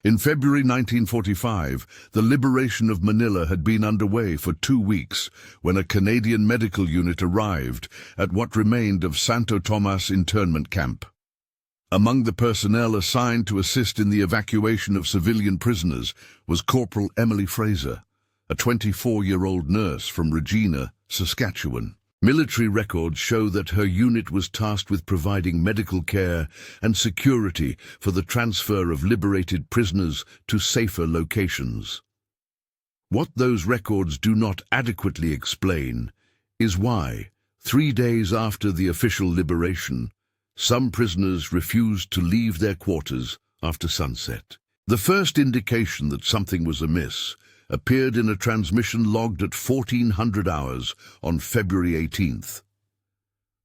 In February 1945, the liberation of Manila had been underway for 2 weeks when a Canadian medical unit arrived at what remained of Santo Tomas internment camp. Among the personnel assigned to assist in the evacuation of civilian prisoners was Corporal Emily Fraser, a 24-year-old nurse from Regina, Saskatchewan. Military records show that her unit was tasked with providing medical care and security for the transfer of liberated prisoners to safer locations. What those records do not adequately explain is why, 3 days after the official liberation, some prisoners refused to leave their quarters after sunset. The first indication that something was amiss appeared in a transmission logged at 1400 hours on February 18th.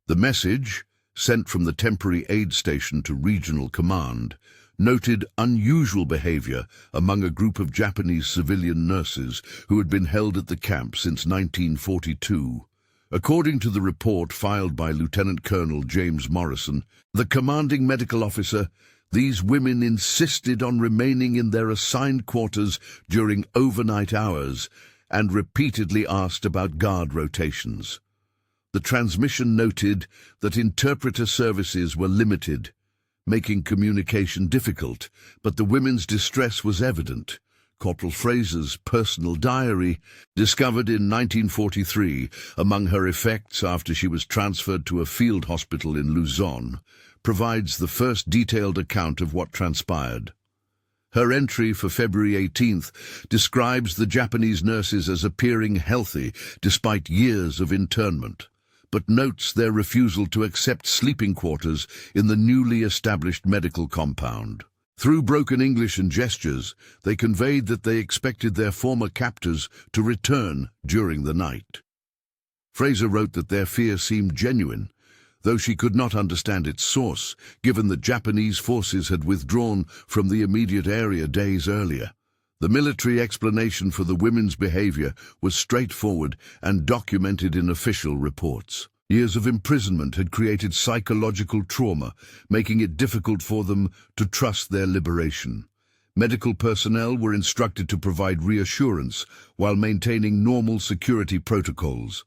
The message, sent from the temporary aid station to regional command, noted unusual behavior among a group of Japanese civilian nurses who had been held at the camp since 1942. According to the report filed by Lieutenant Colonel James Morrison, the commanding medical officer, these women insisted on remaining in their assigned quarters during overnight hours and repeatedly asked about guard rotations. The transmission noted that interpreter services were limited, making communication difficult, but the women's distress was evident. Corporal Fraser's personal diary, discovered in 1943 among her effects after she was transferred to a field hospital in Luzon, provides the first detailed account of what transpired. Her entry for February 18th describes the Japanese nurses as appearing healthy despite years of internment, but notes their refusal to accept sleeping quarters in the newly established medical compound. Through broken English and gestures, they conveyed that they expected their former captors to return during the night. Fraser wrote that their fear seemed genuine, though she could not understand its source, given that Japanese forces had withdrawn from the immediate area days earlier. The military explanation for the women's behavior was straightforward and documented in official reports. Years of imprisonment had created psychological trauma, making it difficult for them to trust their liberation. Medical personnel were instructed to provide reassurance while maintaining normal security protocols.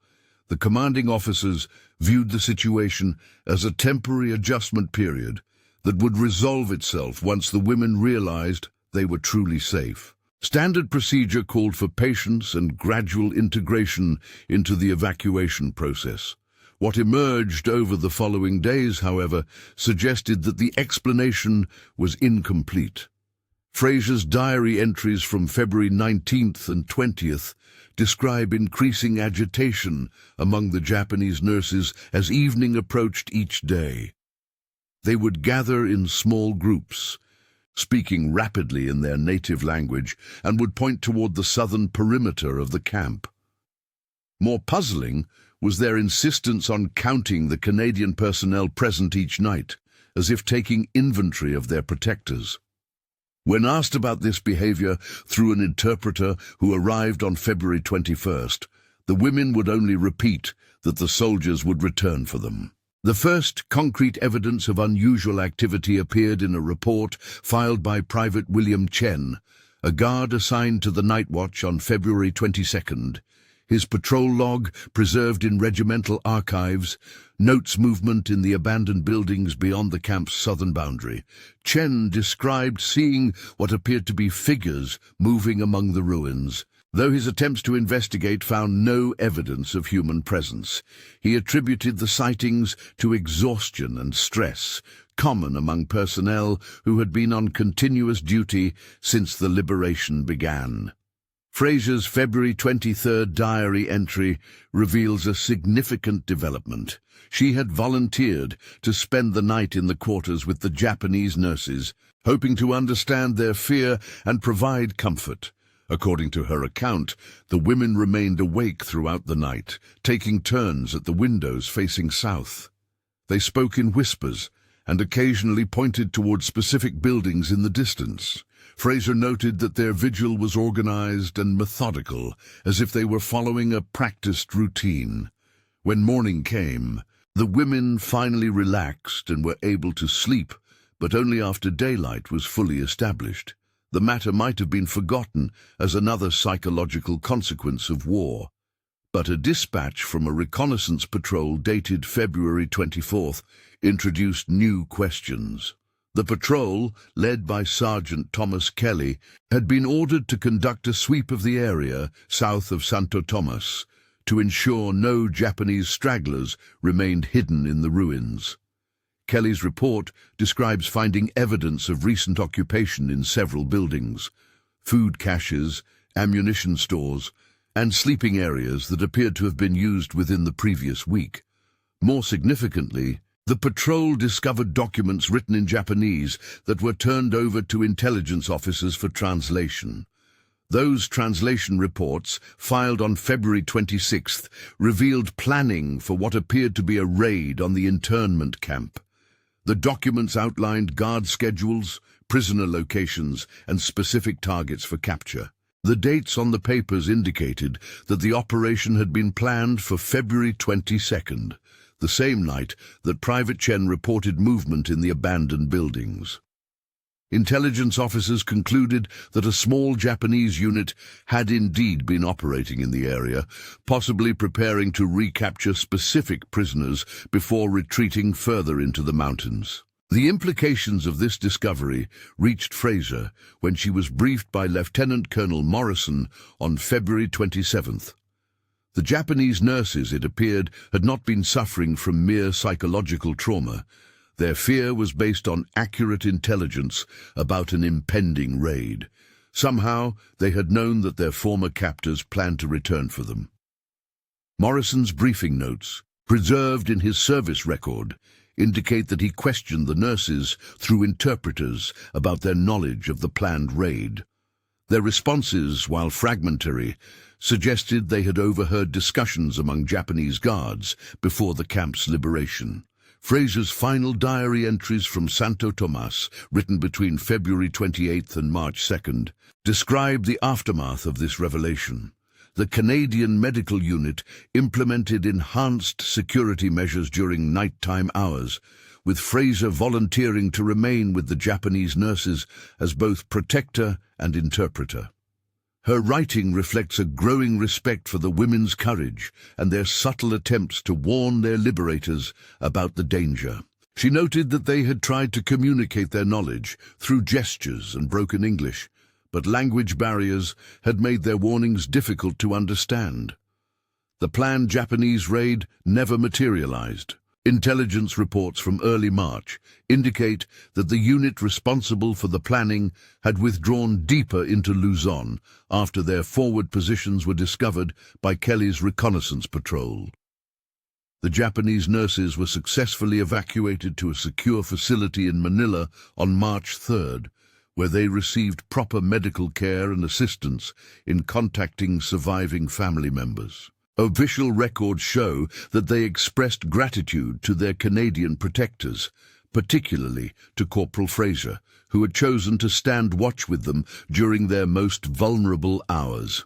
The commanding officers viewed the situation as a temporary adjustment period that would resolve itself once the women realized they were truly safe. Standard procedure called for patience and gradual integration into the evacuation process. What emerged over the following days, however, suggested that the explanation was incomplete. Fraser's diary entries from February 19th and 20th describe increasing agitation among the Japanese nurses as evening approached each day. They would gather in small groups, speaking rapidly in their native language, and would point toward the southern perimeter of the camp. More puzzling was their insistence on counting the Canadian personnel present each night, as if taking inventory of their protectors. When asked about this behavior through an interpreter who arrived on February 21st, the women would only repeat that the soldiers would return for them. The first concrete evidence of unusual activity appeared in a report filed by Private William Chen, a guard assigned to the night watch on February 22nd. His patrol log, preserved in regimental archives, notes movement in the abandoned buildings beyond the camp's southern boundary. Chen described seeing what appeared to be figures moving among the ruins. Though his attempts to investigate found no evidence of human presence, he attributed the sightings to exhaustion and stress, common among personnel who had been on continuous duty since the liberation began. Fraser's February 23rd diary entry reveals a significant development. She had volunteered to spend the night in the quarters with the Japanese nurses, hoping to understand their fear and provide comfort. According to her account, the women remained awake throughout the night, taking turns at the windows facing south. They spoke in whispers and occasionally pointed toward specific buildings in the distance. Fraser noted that their vigil was organized and methodical, as if they were following a practiced routine. When morning came, the women finally relaxed and were able to sleep, but only after daylight was fully established. the matter might have been forgotten as another psychological consequence of war. But a dispatch from a reconnaissance patrol dated February 24th introduced new questions. The patrol, led by Sergeant Thomas Kelly, had been ordered to conduct a sweep of the area south of Santo Tomas to ensure no Japanese stragglers remained hidden in the ruins. Kelly's report describes finding evidence of recent occupation in several buildings, food caches, ammunition stores, and sleeping areas that appeared to have been used within the previous week. More significantly, the patrol discovered documents written in Japanese that were turned over to intelligence officers for translation. Those translation reports, filed on February 26th, revealed planning for what appeared to be a raid on the internment camp. The documents outlined guard schedules, prisoner locations, and specific targets for capture. The dates on the papers indicated that the operation had been planned for February 22nd, the same night that Private Chen reported movement in the abandoned buildings. Intelligence officers concluded that a small Japanese unit had indeed been operating in the area, possibly preparing to recapture specific prisoners before retreating further into the mountains. The implications of this discovery reached Fraser when she was briefed by Lieutenant Colonel Morrison on February 27th. The Japanese nurses, it appeared, had not been suffering from mere psychological trauma. Their fear was based on accurate intelligence about an impending raid. Somehow, they had known that their former captors planned to return for them. Morrison's briefing notes, preserved in his service record, indicate that he questioned the nurses through interpreters about their knowledge of the planned raid. Their responses, while fragmentary, suggested they had overheard discussions among Japanese guards before the camp's liberation. Fraser's final diary entries from Santo Tomas, written between February 28th and March 2nd, describe the aftermath of this revelation. The Canadian medical unit implemented enhanced security measures during nighttime hours, with Fraser volunteering to remain with the Japanese nurses as both protector and interpreter. Her writing reflects a growing respect for the women's courage and their subtle attempts to warn their liberators about the danger. She noted that they had tried to communicate their knowledge through gestures and broken English, but language barriers had made their warnings difficult to understand. The planned Japanese raid never materialized. Intelligence reports from early March indicate that the unit responsible for the planning had withdrawn deeper into Luzon after their forward positions were discovered by Kelly's reconnaissance patrol. The Japanese nurses were successfully evacuated to a secure facility in Manila on March 3rd, where they received proper medical care and assistance in contacting surviving family members. Official records show that they expressed gratitude to their Canadian protectors, particularly to Corporal Fraser, who had chosen to stand watch with them during their most vulnerable hours.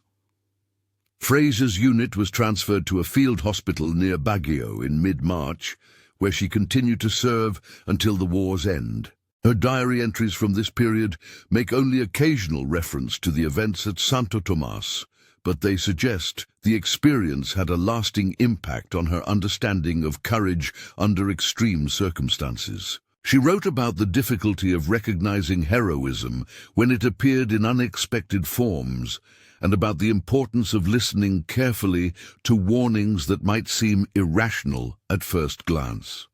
Fraser's unit was transferred to a field hospital near Baguio in mid-March, where she continued to serve until the war's end. Her diary entries from this period make only occasional reference to the events at Santo Tomas, but they suggest the experience had a lasting impact on her understanding of courage under extreme circumstances. She wrote about the difficulty of recognizing heroism when it appeared in unexpected forms, and about the importance of listening carefully to warnings that might seem irrational at first glance.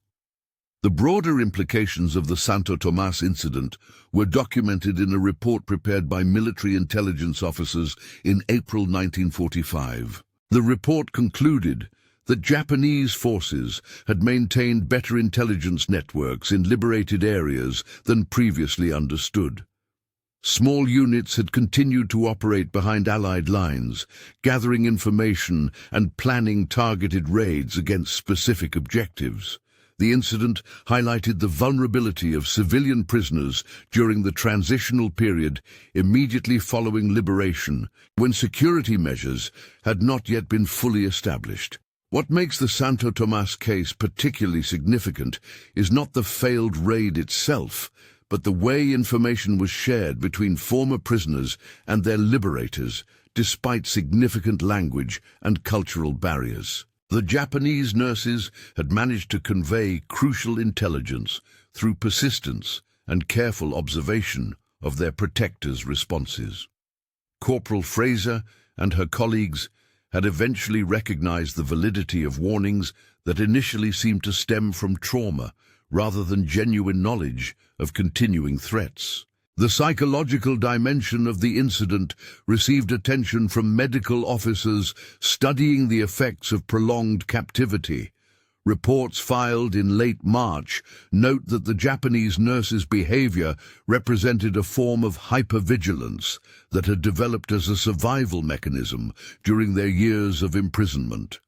The broader implications of the Santo Tomas incident were documented in a report prepared by military intelligence officers in April 1945. The report concluded that Japanese forces had maintained better intelligence networks in liberated areas than previously understood. Small units had continued to operate behind Allied lines, gathering information and planning targeted raids against specific objectives. The incident highlighted the vulnerability of civilian prisoners during the transitional period immediately following liberation, when security measures had not yet been fully established. What makes the Santo Tomas case particularly significant is not the failed raid itself, but the way information was shared between former prisoners and their liberators, despite significant language and cultural barriers. The Japanese nurses had managed to convey crucial intelligence through persistence and careful observation of their protectors' responses. Corporal Fraser and her colleagues had eventually recognized the validity of warnings that initially seemed to stem from trauma rather than genuine knowledge of continuing threats. The psychological dimension of the incident received attention from medical officers studying the effects of prolonged captivity. Reports filed in late March note that the Japanese nurses' behavior represented a form of hypervigilance that had developed as a survival mechanism during their years of imprisonment.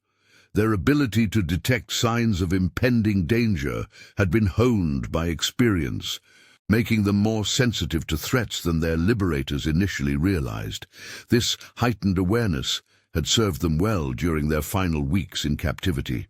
Their ability to detect signs of impending danger had been honed by experience, making them more sensitive to threats than their liberators initially realized. This heightened awareness had served them well during their final weeks in captivity.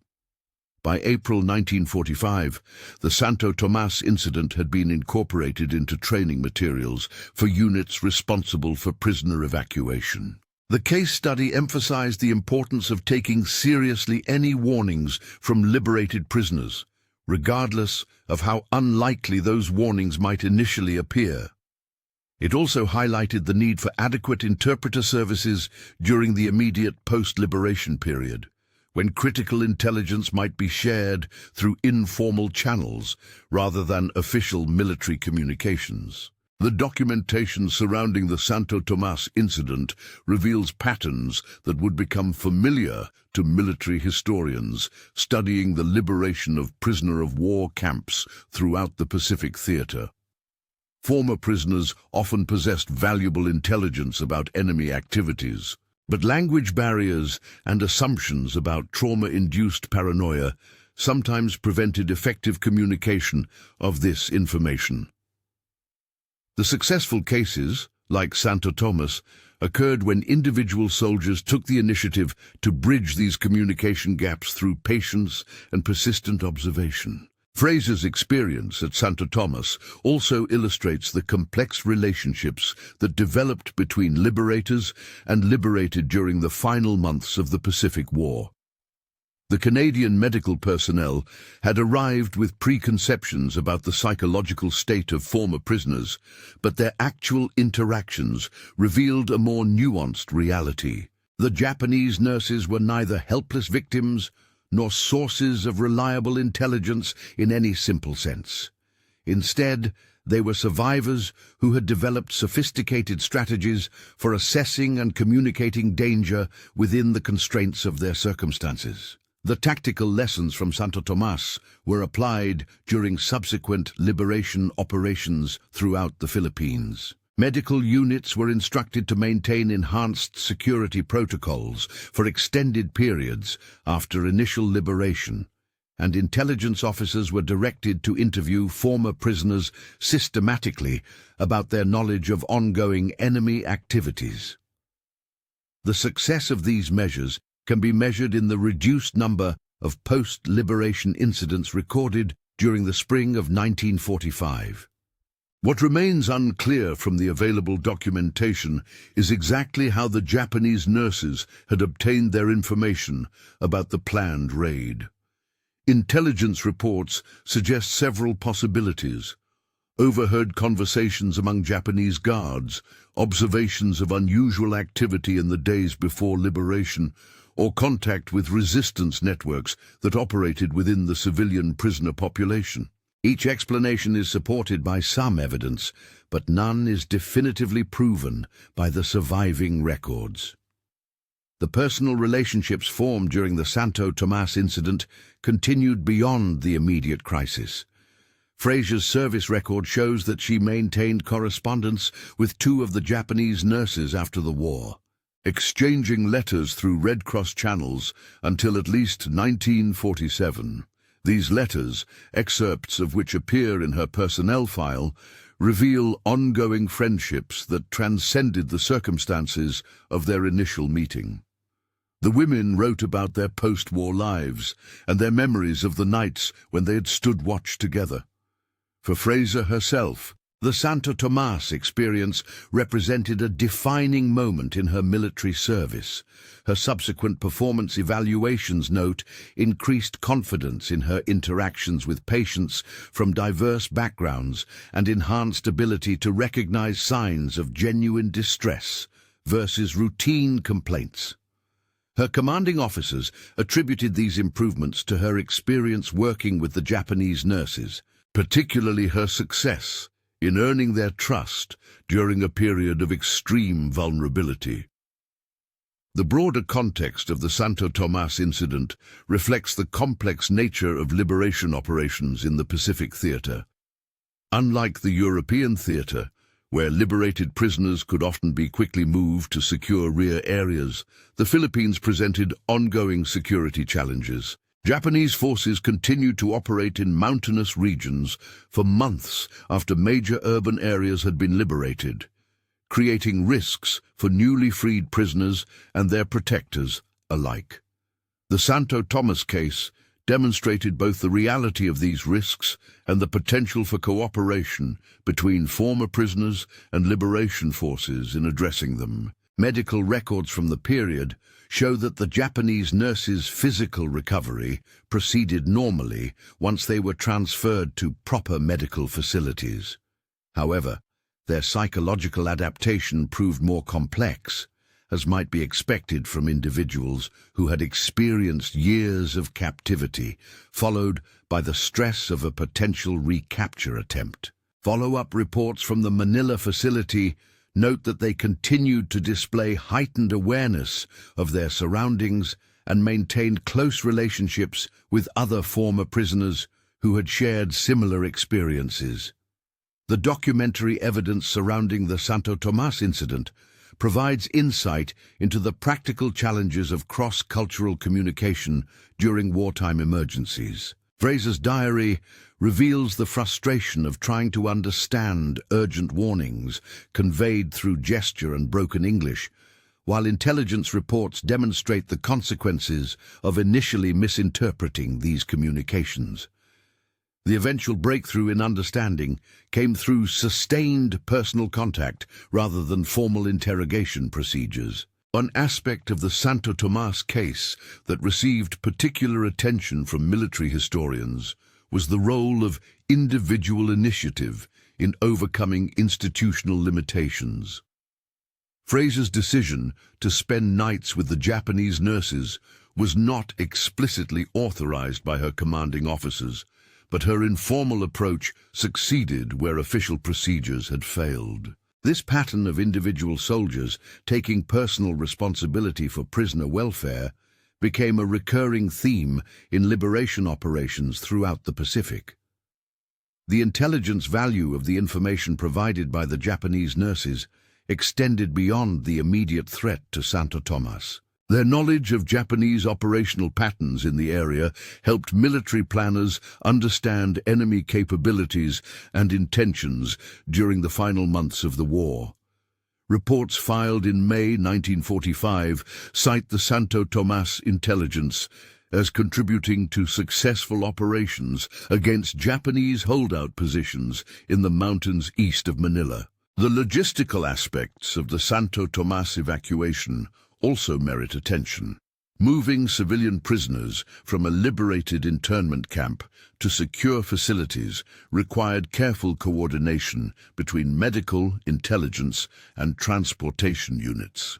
By April 1945, the Santo Tomas incident had been incorporated into training materials for units responsible for prisoner evacuation. The case study emphasized the importance of taking seriously any warnings from liberated prisoners, regardless of how unlikely those warnings might initially appear. It also highlighted the need for adequate interpreter services during the immediate post-liberation period, when critical intelligence might be shared through informal channels rather than official military communications. The documentation surrounding the Santo Tomas incident reveals patterns that would become familiar to military historians studying the liberation of prisoner-of-war camps throughout the Pacific Theater. Former prisoners often possessed valuable intelligence about enemy activities, but language barriers and assumptions about trauma-induced paranoia sometimes prevented effective communication of this information. The successful cases, like Santo Tomas, occurred when individual soldiers took the initiative to bridge these communication gaps through patience and persistent observation. Fraser's experience at Santo Tomas also illustrates the complex relationships that developed between liberators and liberated during the final months of the Pacific War. The Canadian medical personnel had arrived with preconceptions about the psychological state of former prisoners, but their actual interactions revealed a more nuanced reality. The Japanese nurses were neither helpless victims nor sources of reliable intelligence in any simple sense. Instead, they were survivors who had developed sophisticated strategies for assessing and communicating danger within the constraints of their circumstances. The tactical lessons from Santo Tomas were applied during subsequent liberation operations throughout the Philippines. Medical units were instructed to maintain enhanced security protocols for extended periods after initial liberation, and intelligence officers were directed to interview former prisoners systematically about their knowledge of ongoing enemy activities. The success of these measures can be measured in the reduced number of post-liberation incidents recorded during the spring of 1945. What remains unclear from the available documentation is exactly how the Japanese nurses had obtained their information about the planned raid. Intelligence reports suggest several possibilities: overheard conversations among Japanese guards, observations of unusual activity in the days before liberation, or contact with resistance networks that operated within the civilian prisoner population. Each explanation is supported by some evidence, but none is definitively proven by the surviving records. The personal relationships formed during the Santo Tomas incident continued beyond the immediate crisis. Fraser's service record shows that she maintained correspondence with two of the Japanese nurses after the war, exchanging letters through Red Cross channels until at least 1947. These letters, excerpts of which appear in her personnel file, reveal ongoing friendships that transcended the circumstances of their initial meeting. The women wrote about their post-war lives and their memories of the nights when they had stood watch together. For Fraser herself, The Santo Tomas experience represented a defining moment in her military service. Her subsequent performance evaluations note increased confidence in her interactions with patients from diverse backgrounds and enhanced ability to recognize signs of genuine distress versus routine complaints. Her commanding officers attributed these improvements to her experience working with the Japanese nurses, particularly her success in earning their trust during a period of extreme vulnerability. The broader context of the Santo Tomas incident reflects the complex nature of liberation operations in the Pacific theater. Unlike the European theater, where liberated prisoners could often be quickly moved to secure rear areas, the Philippines presented ongoing security challenges. Japanese forces continued to operate in mountainous regions for months after major urban areas had been liberated, creating risks for newly freed prisoners and their protectors alike. The Santo Tomas case demonstrated both the reality of these risks and the potential for cooperation between former prisoners and liberation forces in addressing them. Medical records from the period show that the Japanese nurses' physical recovery proceeded normally once they were transferred to proper medical facilities. However, their psychological adaptation proved more complex, as might be expected from individuals who had experienced years of captivity, followed by the stress of a potential recapture attempt. Follow-up reports from the Manila facility note that they continued to display heightened awareness of their surroundings and maintained close relationships with other former prisoners who had shared similar experiences. The documentary evidence surrounding the Santo Tomas incident provides insight into the practical challenges of cross-cultural communication during wartime emergencies. Fraser's diary reveals the frustration of trying to understand urgent warnings conveyed through gesture and broken English, while intelligence reports demonstrate the consequences of initially misinterpreting these communications. The eventual breakthrough in understanding came through sustained personal contact rather than formal interrogation procedures. One aspect of the Santo Tomas case that received particular attention from military historians was the role of individual initiative in overcoming institutional limitations. Fraser's decision to spend nights with the Japanese nurses was not explicitly authorized by her commanding officers, but her informal approach succeeded where official procedures had failed. This pattern of individual soldiers taking personal responsibility for prisoner welfare became a recurring theme in liberation operations throughout the Pacific. The intelligence value of the information provided by the Japanese nurses extended beyond the immediate threat to Santo Tomas. Their knowledge of Japanese operational patterns in the area helped military planners understand enemy capabilities and intentions during the final months of the war. Reports filed in May 1945 cite the Santo Tomas intelligence as contributing to successful operations against Japanese holdout positions in the mountains east of Manila. The logistical aspects of the Santo Tomas evacuation also merit attention. Moving civilian prisoners from a liberated internment camp to secure facilities required careful coordination between medical, intelligence, and transportation units.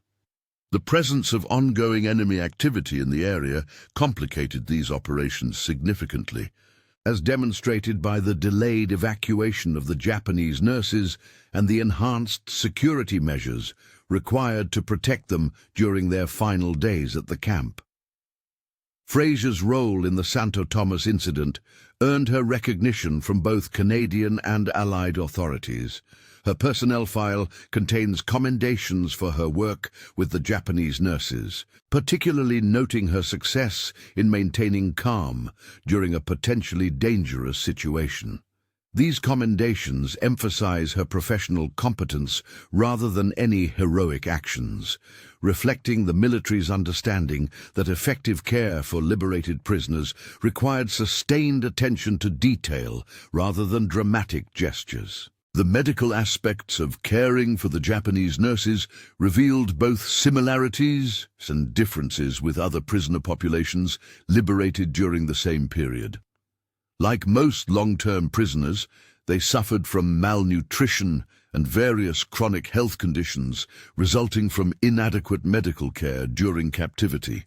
The presence of ongoing enemy activity in the area complicated these operations significantly, as demonstrated by the delayed evacuation of the Japanese nurses and the enhanced security measures required to protect them during their final days at the camp. Fraser's role in the Santo Tomas incident earned her recognition from both Canadian and Allied authorities. Her personnel file contains commendations for her work with the Japanese nurses, particularly noting her success in maintaining calm during a potentially dangerous situation. These commendations emphasize her professional competence rather than any heroic actions, reflecting the military's understanding that effective care for liberated prisoners required sustained attention to detail rather than dramatic gestures. The medical aspects of caring for the Japanese nurses revealed both similarities and differences with other prisoner populations liberated during the same period. Like most long-term prisoners, they suffered from malnutrition and various chronic health conditions resulting from inadequate medical care during captivity.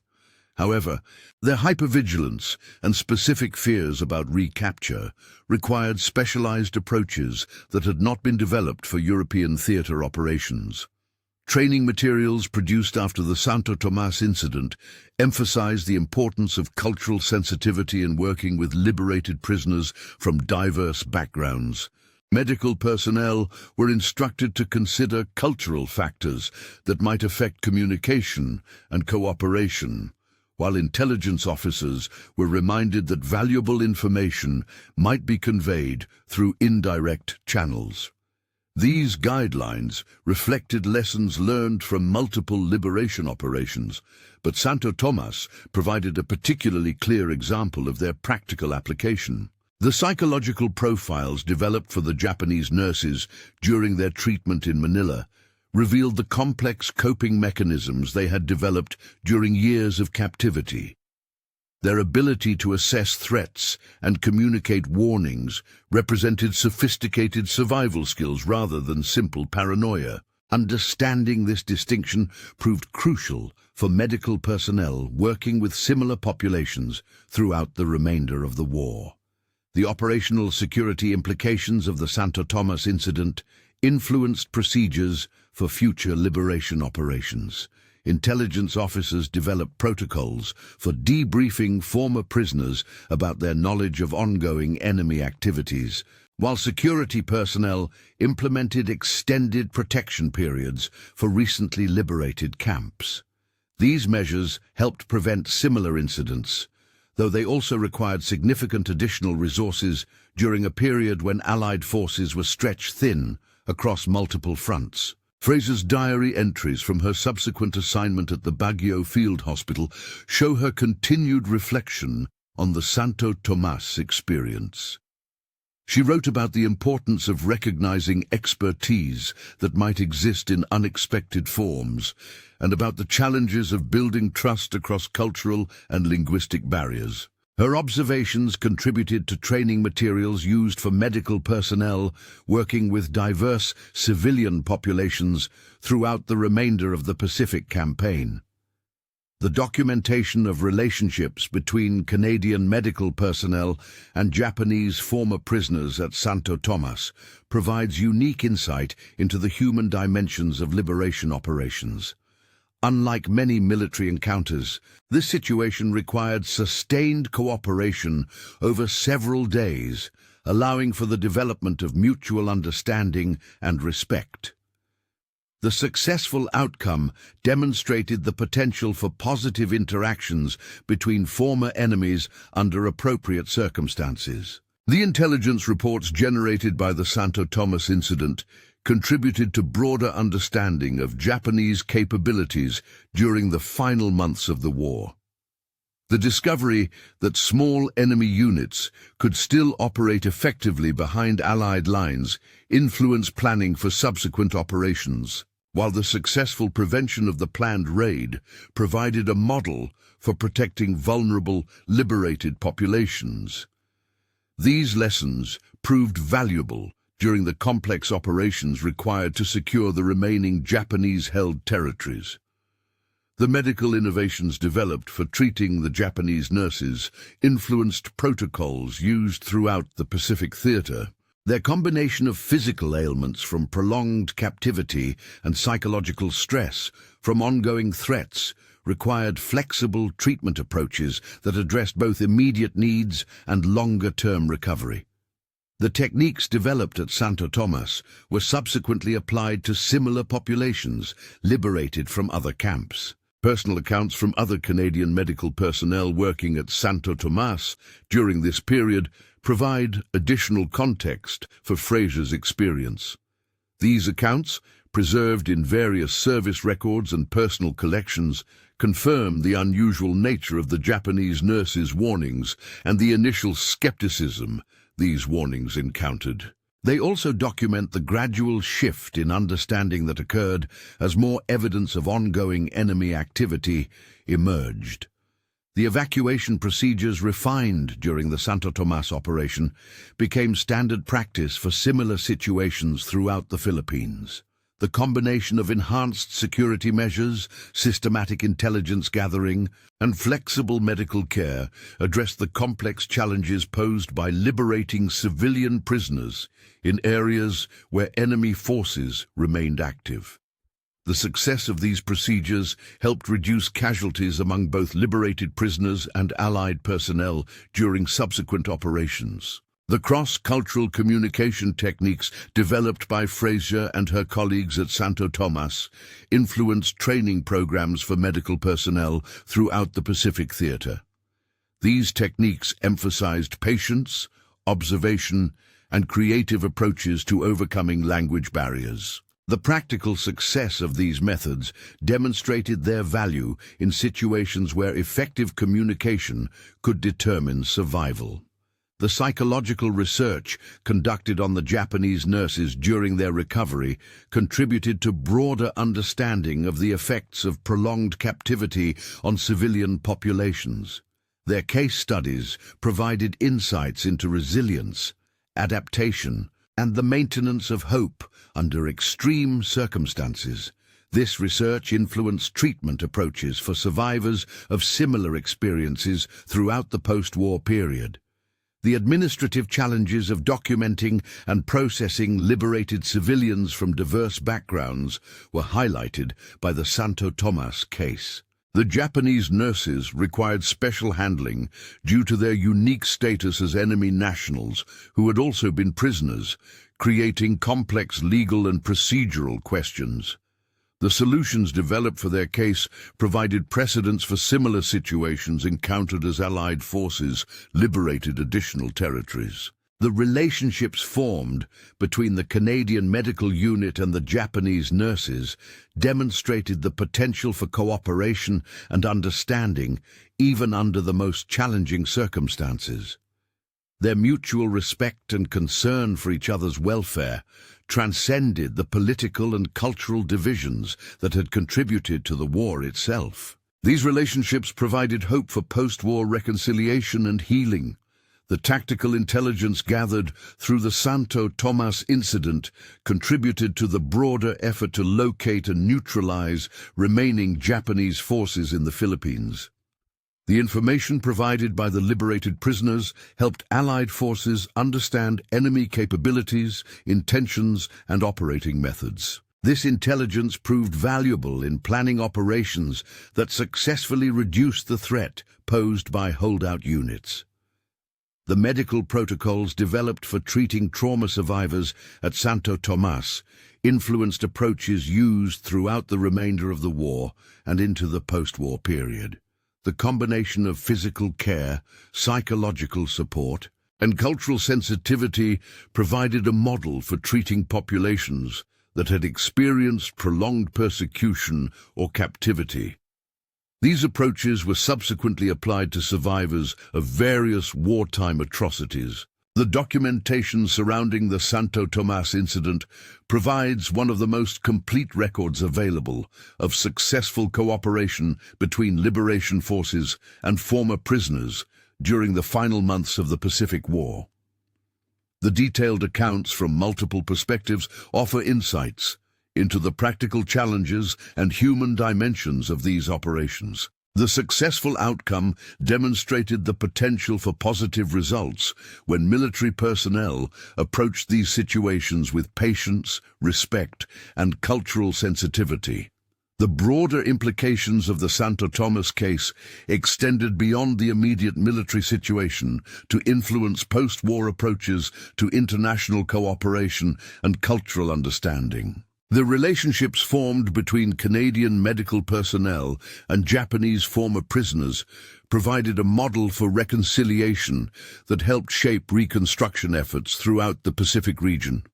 However, their hypervigilance and specific fears about recapture required specialized approaches that had not been developed for European theater operations. Training materials produced after the Santo Tomas incident emphasized the importance of cultural sensitivity in working with liberated prisoners from diverse backgrounds. Medical personnel were instructed to consider cultural factors that might affect communication and cooperation, while intelligence officers were reminded that valuable information might be conveyed through indirect channels. These guidelines reflected lessons learned from multiple liberation operations, but Santo Tomas provided a particularly clear example of their practical application. The psychological profiles developed for the Japanese nurses during their treatment in Manila revealed the complex coping mechanisms they had developed during years of captivity. Their ability to assess threats and communicate warnings represented sophisticated survival skills rather than simple paranoia. Understanding this distinction proved crucial for medical personnel working with similar populations throughout the remainder of the war. The operational security implications of the Santo Tomas incident influenced procedures for future liberation operations. Intelligence officers developed protocols for debriefing former prisoners about their knowledge of ongoing enemy activities, while security personnel implemented extended protection periods for recently liberated camps. These measures helped prevent similar incidents, though they also required significant additional resources during a period when Allied forces were stretched thin across multiple fronts. Fraser's diary entries from her subsequent assignment at the Baguio Field Hospital show her continued reflection on the Santo Tomas experience. She wrote about the importance of recognizing expertise that might exist in unexpected forms, and about the challenges of building trust across cultural and linguistic barriers. Her observations contributed to training materials used for medical personnel working with diverse civilian populations throughout the remainder of the Pacific Campaign. The documentation of relationships between Canadian medical personnel and Japanese former prisoners at Santo Tomas provides unique insight into the human dimensions of liberation operations. Unlike many military encounters, this situation required sustained cooperation over several days, allowing for the development of mutual understanding and respect. The successful outcome demonstrated the potential for positive interactions between former enemies under appropriate circumstances. The intelligence reports generated by the Santo Tomas incident contributed to broader understanding of Japanese capabilities during the final months of the war. The discovery that small enemy units could still operate effectively behind Allied lines influenced planning for subsequent operations, while the successful prevention of the planned raid provided a model for protecting vulnerable, liberated populations. These lessons proved valuable during the complex operations required to secure the remaining Japanese-held territories. The medical innovations developed for treating the Japanese nurses influenced protocols used throughout the Pacific Theater. Their combination of physical ailments from prolonged captivity and psychological stress from ongoing threats required flexible treatment approaches that addressed both immediate needs and longer-term recovery. The techniques developed at Santo Tomas were subsequently applied to similar populations liberated from other camps. Personal accounts from other Canadian medical personnel working at Santo Tomas during this period provide additional context for Fraser's experience. These accounts, preserved in various service records and personal collections, confirm the unusual nature of the Japanese nurses' warnings and the initial skepticism these warnings encountered. They also document the gradual shift in understanding that occurred as more evidence of ongoing enemy activity emerged. The evacuation procedures refined during the Santo Tomas operation became standard practice for similar situations throughout the Philippines. The combination of enhanced security measures, systematic intelligence gathering, and flexible medical care addressed the complex challenges posed by liberating civilian prisoners in areas where enemy forces remained active. The success of these procedures helped reduce casualties among both liberated prisoners and Allied personnel during subsequent operations. The cross-cultural communication techniques developed by Fraser and her colleagues at Santo Tomas influenced training programs for medical personnel throughout the Pacific Theater. These techniques emphasized patience, observation, and creative approaches to overcoming language barriers. The practical success of these methods demonstrated their value in situations where effective communication could determine survival. The psychological research conducted on the Japanese nurses during their recovery contributed to broader understanding of the effects of prolonged captivity on civilian populations. Their case studies provided insights into resilience, adaptation, and the maintenance of hope under extreme circumstances. This research influenced treatment approaches for survivors of similar experiences throughout the post-war period. The administrative challenges of documenting and processing liberated civilians from diverse backgrounds were highlighted by the Santo Tomas case. The Japanese nurses required special handling due to their unique status as enemy nationals who had also been prisoners, creating complex legal and procedural questions. The solutions developed for their case provided precedents for similar situations encountered as Allied forces liberated additional territories. The relationships formed between the Canadian medical unit and the Japanese nurses demonstrated the potential for cooperation and understanding even under the most challenging circumstances. Their mutual respect and concern for each other's welfare transcended the political and cultural divisions that had contributed to the war itself. These relationships provided hope for post-war reconciliation and healing. The tactical intelligence gathered through the Santo Tomas incident contributed to the broader effort to locate and neutralize remaining Japanese forces in the Philippines. The information provided by the liberated prisoners helped Allied forces understand enemy capabilities, intentions, and operating methods. This intelligence proved valuable in planning operations that successfully reduced the threat posed by holdout units. The medical protocols developed for treating trauma survivors at Santo Tomas influenced approaches used throughout the remainder of the war and into the post-war period. The combination of physical care, psychological support, and cultural sensitivity provided a model for treating populations that had experienced prolonged persecution or captivity. These approaches were subsequently applied to survivors of various wartime atrocities. The documentation surrounding the Santo Tomas incident provides one of the most complete records available of successful cooperation between liberation forces and former prisoners during the final months of the Pacific War. The detailed accounts from multiple perspectives offer insights into the practical challenges and human dimensions of these operations. The successful outcome demonstrated the potential for positive results when military personnel approached these situations with patience, respect, and cultural sensitivity. The broader implications of the Santo Tomas case extended beyond the immediate military situation to influence post-war approaches to international cooperation and cultural understanding. The relationships formed between Canadian medical personnel and Japanese former prisoners provided a model for reconciliation that helped shape reconstruction efforts throughout the Pacific region.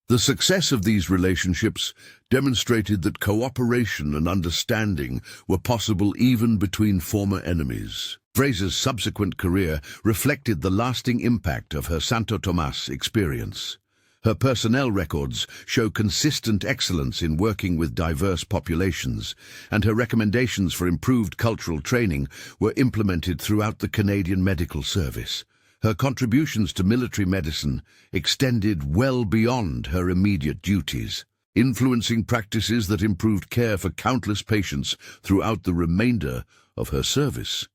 The success of these relationships demonstrated that cooperation and understanding were possible even between former enemies. Fraser's subsequent career reflected the lasting impact of her Santo Tomas experience. Her personnel records show consistent excellence in working with diverse populations, and her recommendations for improved cultural training were implemented throughout the Canadian Medical Service. Her contributions to military medicine extended well beyond her immediate duties, influencing practices that improved care for countless patients throughout the remainder of her service.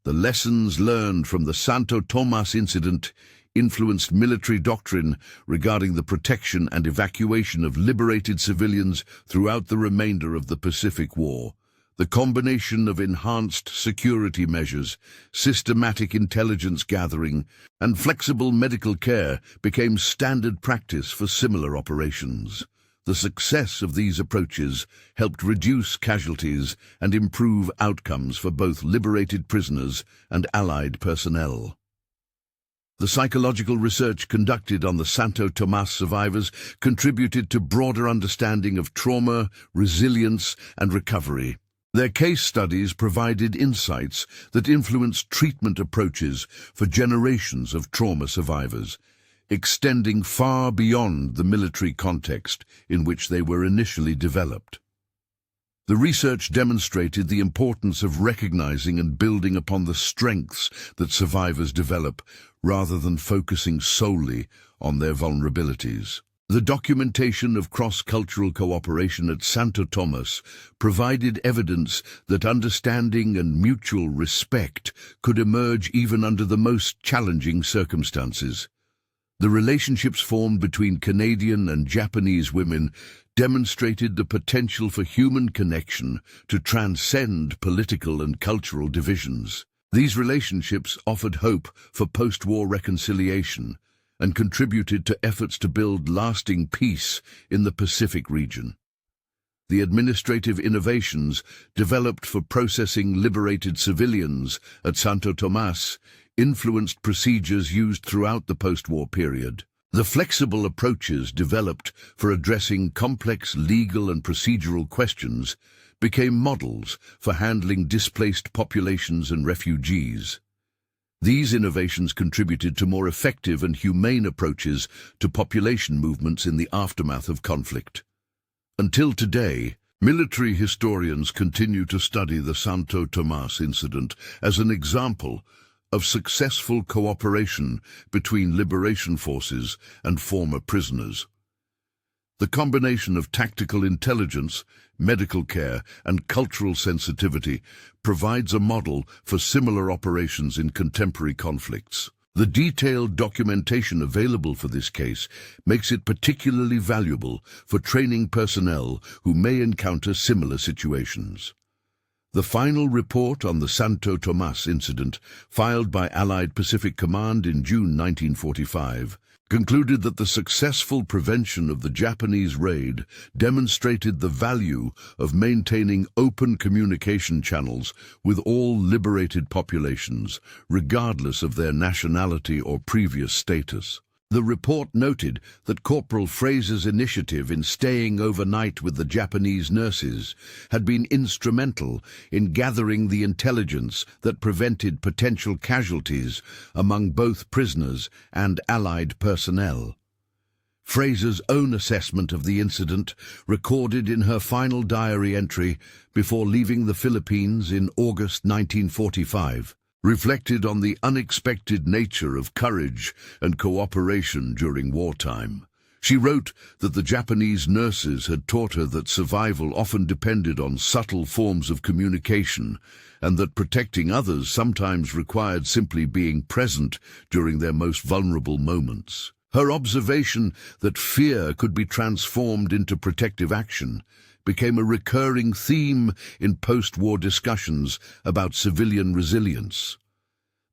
The lessons learned from the Santo Tomas incident influenced military doctrine regarding the protection and evacuation of liberated civilians throughout the remainder of the Pacific War. The combination of enhanced security measures, systematic intelligence gathering, and flexible medical care became standard practice for similar operations. The success of these approaches helped reduce casualties and improve outcomes for both liberated prisoners and Allied personnel. The psychological research conducted on the Santo Tomas survivors contributed to broader understanding of trauma, resilience, and recovery. Their case studies provided insights that influenced treatment approaches for generations of trauma survivors, extending far beyond the military context in which they were initially developed. The research demonstrated the importance of recognizing and building upon the strengths that survivors develop, rather than focusing solely on their vulnerabilities. The documentation of cross-cultural cooperation at Santo Tomas provided evidence that understanding and mutual respect could emerge even under the most challenging circumstances. The relationships formed between Canadian and Japanese women demonstrated the potential for human connection to transcend political and cultural divisions. These relationships offered hope for post-war reconciliation and contributed to efforts to build lasting peace in the Pacific region. The administrative innovations developed for processing liberated civilians at Santo Tomas influenced procedures used throughout the post-war period. The flexible approaches developed for addressing complex legal and procedural questions became models for handling displaced populations and refugees. These innovations contributed to more effective and humane approaches to population movements in the aftermath of conflict. Until today, military historians continue to study the Santo Tomas incident as an example of successful cooperation between liberation forces and former prisoners. The combination of tactical intelligence, medical care, and cultural sensitivity provides a model for similar operations in contemporary conflicts. The detailed documentation available for this case makes it particularly valuable for training personnel who may encounter similar situations. The final report on the Santo Tomas incident, filed by Allied Pacific Command in June 1945, concluded that the successful prevention of the Japanese raid demonstrated the value of maintaining open communication channels with all liberated populations, regardless of their nationality or previous status. The report noted that Corporal Fraser's initiative in staying overnight with the Japanese nurses had been instrumental in gathering the intelligence that prevented potential casualties among both prisoners and Allied personnel. Fraser's own assessment of the incident, recorded in her final diary entry before leaving the Philippines in August 1945, reflected on the unexpected nature of courage and cooperation during wartime. She wrote that the Japanese nurses had taught her that survival often depended on subtle forms of communication, and that protecting others sometimes required simply being present during their most vulnerable moments. Her observation that fear could be transformed into protective action became a recurring theme in post-war discussions about civilian resilience.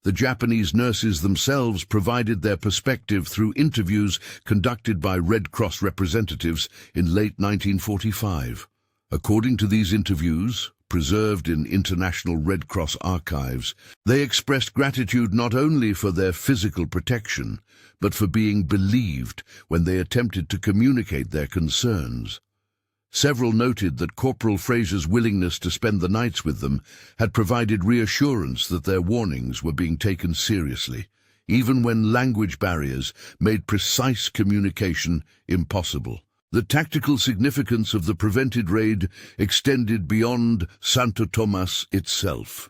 The Japanese nurses themselves provided their perspective through interviews conducted by Red Cross representatives in late 1945. According to these interviews, preserved in International Red Cross archives, they expressed gratitude not only for their physical protection, but for being believed when they attempted to communicate their concerns. Several noted that Corporal Fraser's willingness to spend the nights with them had provided reassurance that their warnings were being taken seriously. even when language barriers made precise communication impossible. The tactical significance of the prevented raid extended beyond Santo Tomas itself.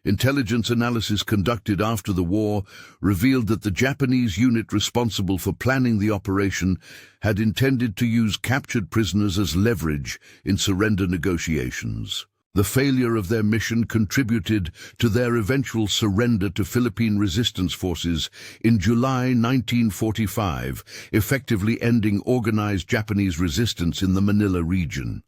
Intelligence analysis conducted after the war revealed that the Japanese unit responsible for planning the operation had intended to use captured prisoners as leverage in surrender negotiations. The failure of their mission contributed to their eventual surrender to Philippine resistance forces in July 1945, effectively ending organized Japanese resistance in the Manila region.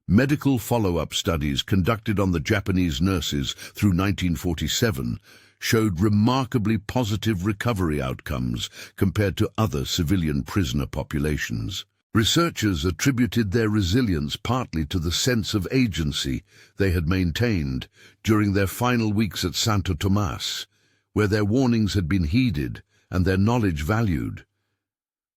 Medical follow-up studies conducted on the Japanese nurses through 1947 showed remarkably positive recovery outcomes compared to other civilian prisoner populations. Researchers attributed their resilience partly to the sense of agency they had maintained during their final weeks at Santo Tomas, where their warnings had been heeded and their knowledge valued.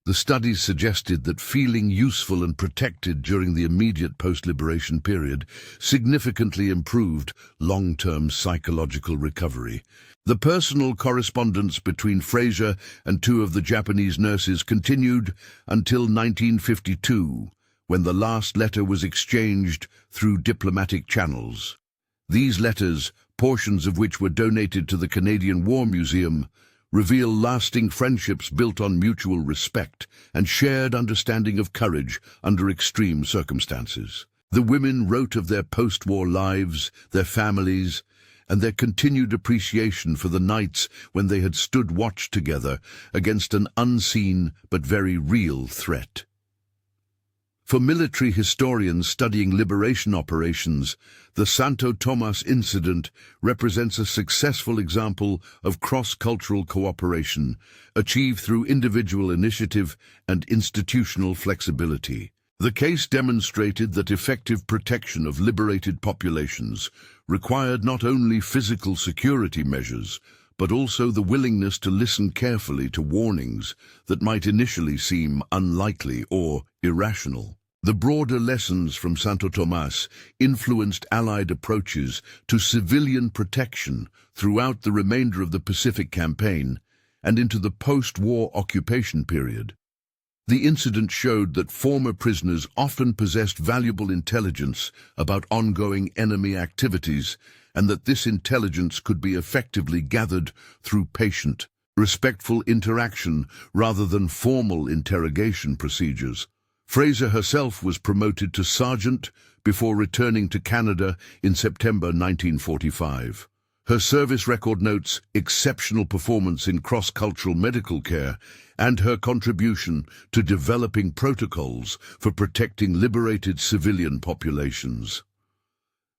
The studies suggested that feeling useful and protected during the immediate post-liberation period significantly improved long-term psychological recovery. The personal correspondence between Fraser and two of the Japanese nurses continued until 1952, when the last letter was exchanged through diplomatic channels. These letters, portions of which were donated to the Canadian War Museum, reveal lasting friendships built on mutual respect and shared understanding of courage under extreme circumstances. The women wrote of their post-war lives, their families, and their continued appreciation for the nights when they had stood watch together against an unseen but very real threat. For military historians studying liberation operations, the Santo Tomas incident represents a successful example of cross-cultural cooperation achieved through individual initiative and institutional flexibility. The case demonstrated that effective protection of liberated populations required not only physical security measures, but also the willingness to listen carefully to warnings that might initially seem unlikely or irrational. The broader lessons from Santo Tomas influenced Allied approaches to civilian protection throughout the remainder of the Pacific Campaign and into the post-war occupation period. The incident showed that former prisoners often possessed valuable intelligence about ongoing enemy activities, and that this intelligence could be effectively gathered through patient, respectful interaction rather than formal interrogation procedures. Fraser herself was promoted to sergeant before returning to Canada in September 1945. Her service record notes exceptional performance in cross-cultural medical care and her contribution to developing protocols for protecting liberated civilian populations.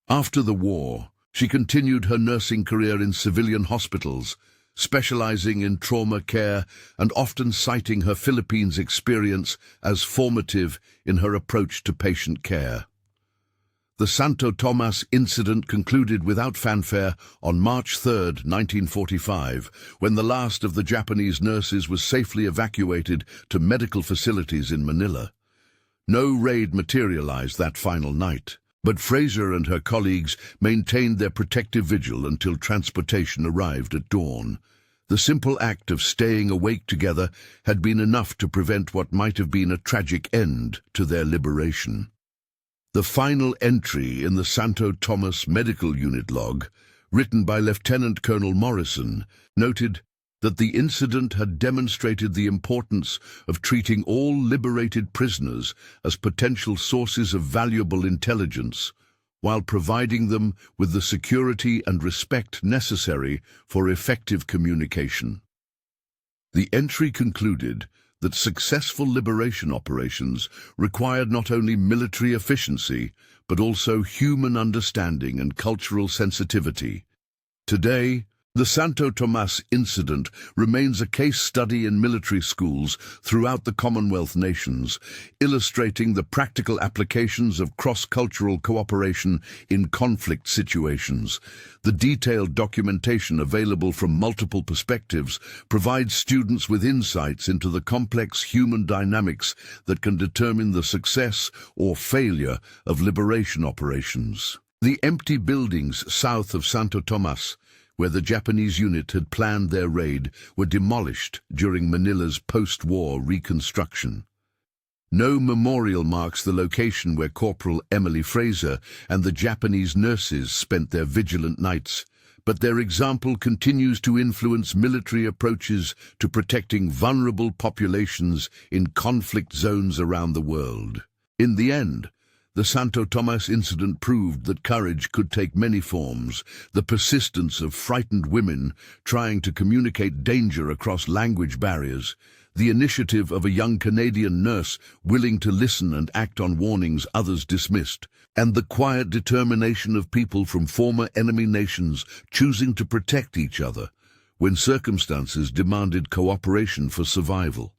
After the war, she continued her nursing career in civilian hospitals, specializing in trauma care and often citing her Philippines experience as formative in her approach to patient care. The Santo Tomas incident concluded without fanfare on March 3, 1945, when the last of the Japanese nurses was safely evacuated to medical facilities in Manila. No raid materialized that final night, but Fraser and her colleagues maintained their protective vigil until transportation arrived at dawn. The simple act of staying awake together had been enough to prevent what might have been a tragic end to their liberation. The final entry in the Santo Tomas Medical Unit log, written by Lieutenant Colonel Morrison, noted that the incident had demonstrated the importance of treating all liberated prisoners as potential sources of valuable intelligence, while providing them with the security and respect necessary for effective communication. The entry concluded that successful liberation operations required not only military efficiency, but also human understanding and cultural sensitivity. Today, the Santo Tomas incident remains a case study in military schools throughout the Commonwealth nations, illustrating the practical applications of cross-cultural cooperation in conflict situations. The detailed documentation available from multiple perspectives provides students with insights into the complex human dynamics that can determine the success or failure of liberation operations. The empty buildings south of Santo Tomas, where the Japanese unit had planned their raid, were demolished during Manila's post-war reconstruction. No memorial marks the location where Corporal Emily Fraser and the Japanese nurses spent their vigilant nights, but their example continues to influence military approaches to protecting vulnerable populations in conflict zones around the world. In the end, the Santo Tomas incident proved that courage could take many forms: the persistence of frightened women trying to communicate danger across language barriers, the initiative of a young Canadian nurse willing to listen and act on warnings others dismissed, and the quiet determination of people from former enemy nations choosing to protect each other when circumstances demanded cooperation for survival.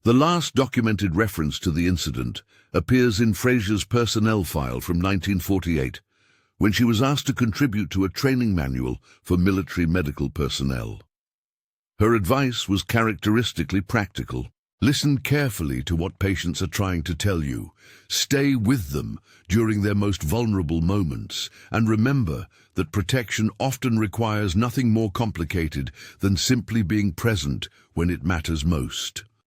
The last documented reference to the incident appears in Fraser's personnel file from 1948, when she was asked to contribute to a training manual for military medical personnel. Her advice was characteristically practical. Listen carefully to what patients are trying to tell you. Stay with them during their most vulnerable moments, and remember that protection often requires nothing more complicated than simply being present when it matters most.